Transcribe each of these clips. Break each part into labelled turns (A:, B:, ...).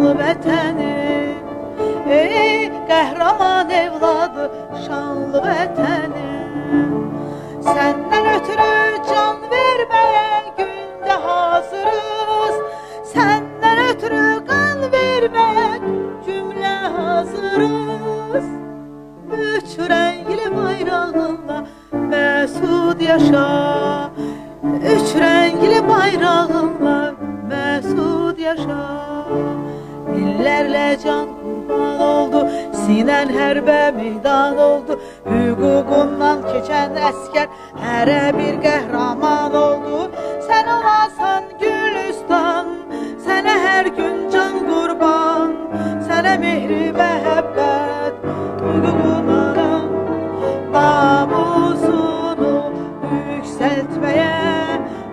A: şanlı vətənim. Ey qəhrəman evladı, şanlı vətənim. Səndən ötürü can verməyə gündə hazırız. Səndən ötürü qan verməyə cümlə hazırız. Üç rəngli bayrağınla məsud yaşa. Üç rəngli bayrağınla məsud yaşa. İllərlə can qurban oldu, sinən hərbə meydan oldu. Hüququndan keçən əskər hərə bir qəhrəman oldu. Sən olasan Gülüstan, sənə hər gün can qurban. Sənə mehri məhəbbət, hüququna namusunu yüksəltməyə,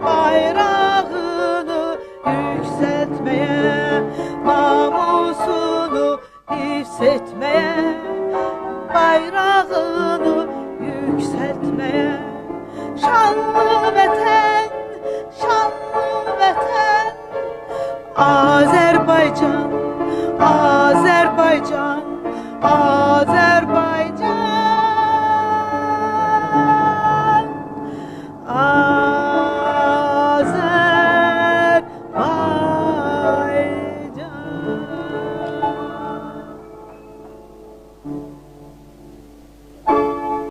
A: bayrağını yüksəltməyə, namusunu hifz etməyə, bayrağını yüksəltməyə. Şanlı vətən, şanlı vətən, Azərbaycan, Azərbaycan, Azərbaycan.